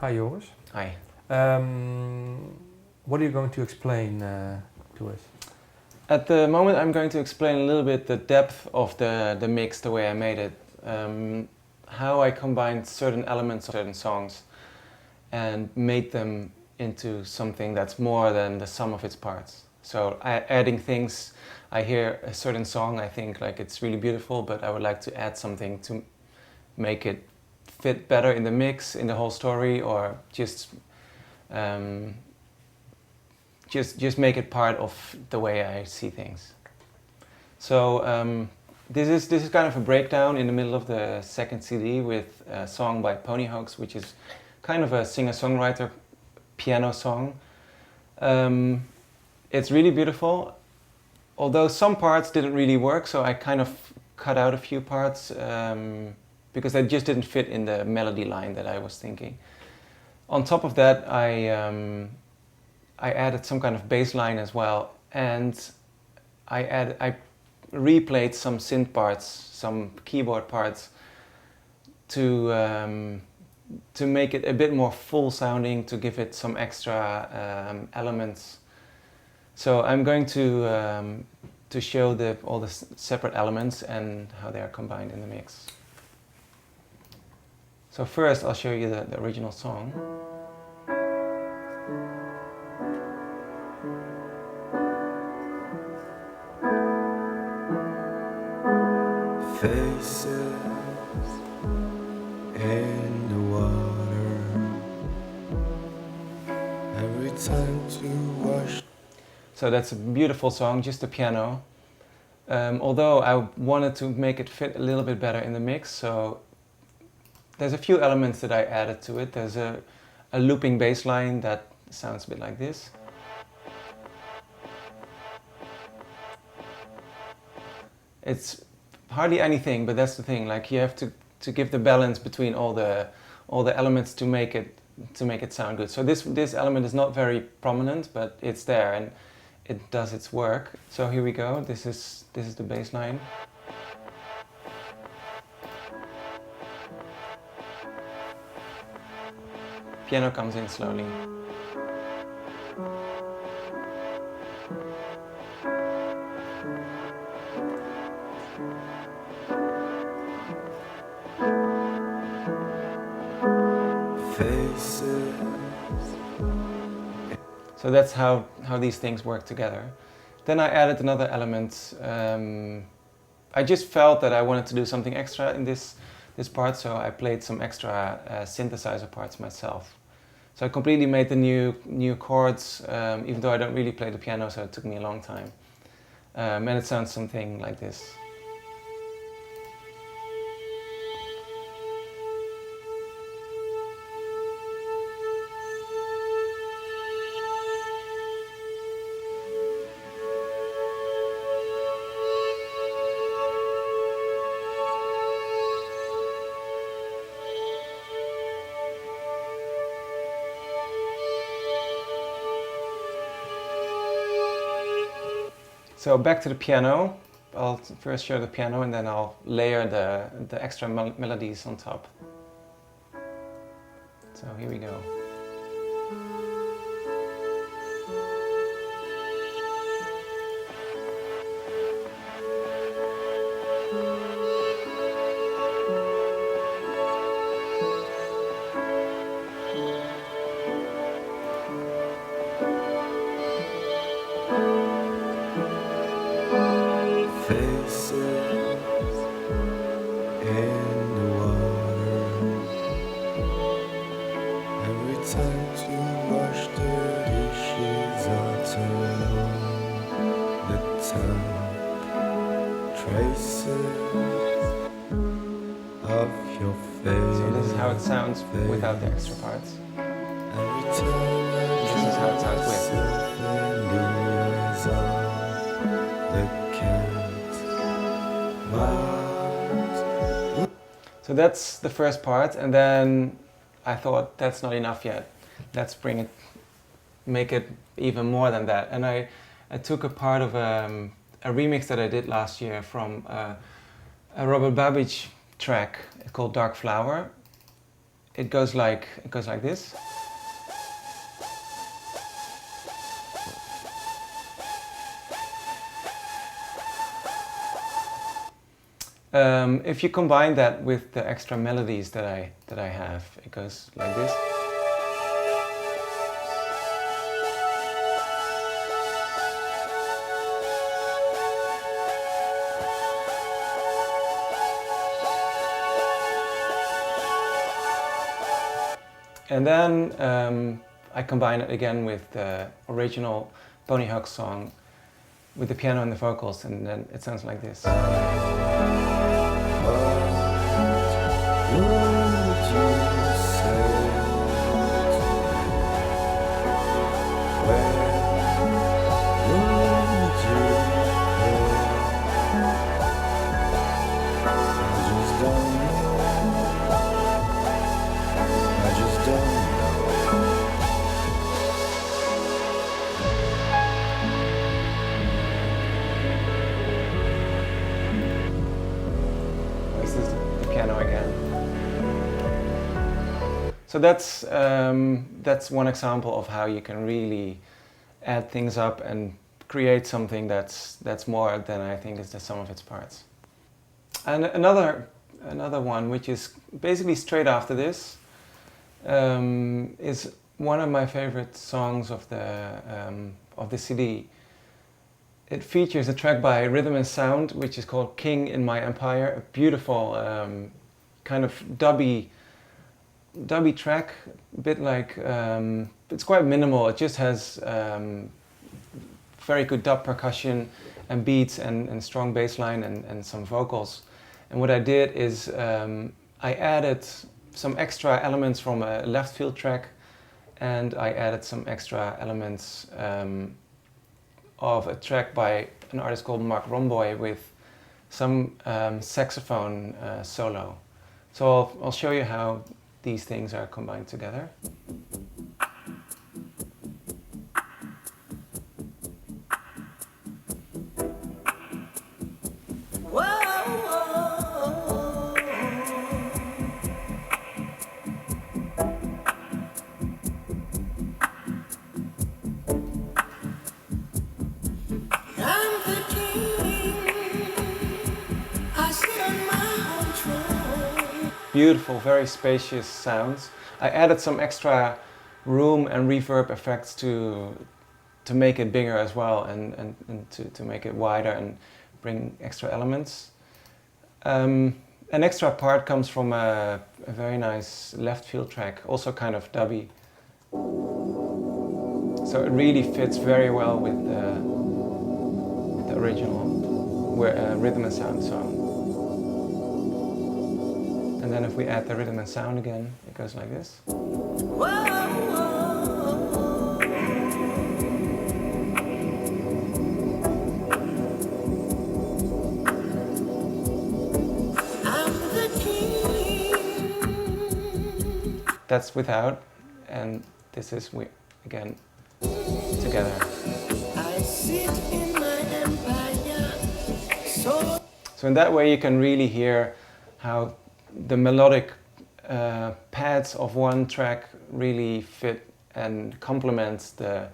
Hi Joris. Hi. What are you going to explain to us? At the moment I'm going to explain a little bit the depth of the mix, the way I made it. How I combined certain elements of certain songs and made them into something that's more than the sum of its parts. So adding things, I hear a certain song, I think like it's really beautiful, but I would like to add something to make it fit better in the mix, in the whole story, or just make it part of the way I see things. So this is kind of a breakdown in the middle of the second CD with a song by Ponyhoax, which is kind of a singer-songwriter piano song. It's really beautiful, although some parts didn't really work, so I kind of cut out a few parts because they just didn't fit in the melody line that I was thinking. On top of that, I added some kind of bass line as well, and I replayed some synth parts, some keyboard parts to make it a bit more full sounding, to give it some extra elements. So I'm going to show all the separate elements and how they are combined in the mix. So first I'll show you the original song. Faces in the water, every time to wash. So that's a beautiful song, just the piano. Although I wanted to make it fit a little bit better in the mix, so there's a few elements that I added to it. There's a looping bass line that sounds a bit like this. It's hardly anything, but that's the thing. Like you have to give the balance between all the elements to make it sound good. So this element is not very prominent, but it's there and it does its work. So here we go. This is the bass line. Piano comes in slowly. Faces. So that's how these things work together. Then I added another element. I just felt that I wanted to do something extra in this part, so I played some extra synthesizer parts myself. So I completely made the new chords, even though I don't really play the piano, so it took me a long time. And it sounds something like this. So back to the piano. I'll first show the piano and then I'll layer the extra melodies on top. So here we go. So this is how it sounds without the extra parts. This is how it sounds with. So that's the first part, and then I thought that's not enough yet. Let's make it even more than that. And I took a part of a remix that I did last year from a Robert Babbage track called Dark Flower. it goes like this. If you combine that with the extra melodies that I have, it goes like this. And then I combine it again with the original Boney Huck song with the piano and the vocals, and then it sounds like this. This is the piano again. So that's one example of how you can really add things up and create something that's more than I think is the sum of its parts. And another one, which is basically straight after this, is one of my favorite songs of the CD. It features a track by Rhythm and Sound, which is called King in My Empire, a beautiful kind of dubby track, a bit like, it's quite minimal, it just has very good dub percussion and beats and strong bass line and some vocals. And what I did is I added some extra elements from a left field track, and I added some extra elements of a track by an artist called Mark Romboy with some saxophone solo. So I'll show you how these things are combined together. Beautiful, very spacious sounds. I added some extra room and reverb effects to make it bigger as well, and to make it wider and bring extra elements. An extra part comes from a very nice left field track, also kind of dubby. So it really fits very well with the original Rhythm and Sound song. And then if we add the rhythm and sound again, it goes like this. That's without, and this is again together. So in that way you can really hear how the melodic pads of one track really fit and complements the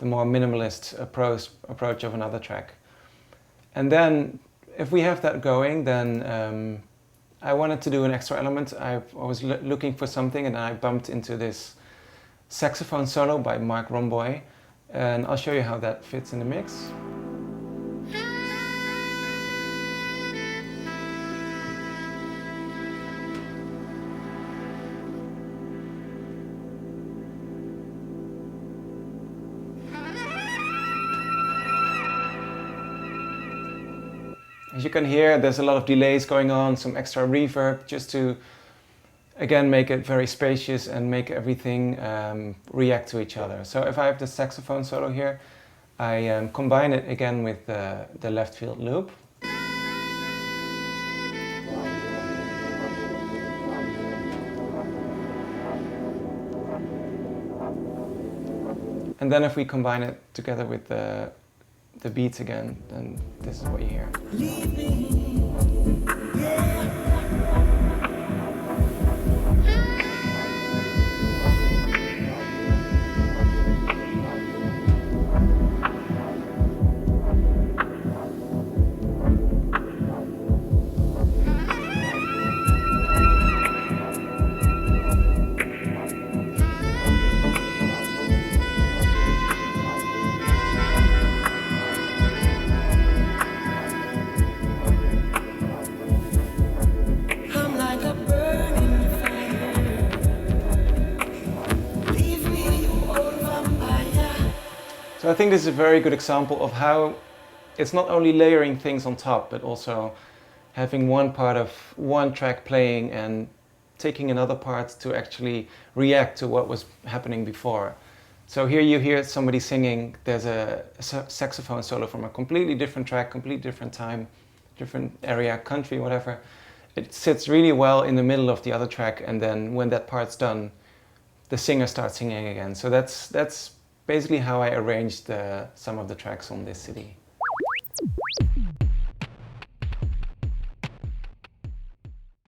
more minimalist approach of another track. And then if we have that going, then I wanted to do an extra element. I was looking for something, and I bumped into this saxophone solo by Mark Romboy, and I'll show you how that fits in the mix. As you can hear, there's a lot of delays going on, some extra reverb, just to, again, make it very spacious and make everything react to each other. So if I have the saxophone solo here, I combine it again with the left field loop. And then if we combine it together with the beats again, then this is what you hear. So I think this is a very good example of how it's not only layering things on top, but also having one part of one track playing and taking another part to actually react to what was happening before. So here you hear somebody singing, there's a saxophone solo from a completely different track, completely different time, different area, country, whatever. It sits really well in the middle of the other track, and then when that part's done, the singer starts singing again. So that's basically how I arranged some of the tracks on this CD.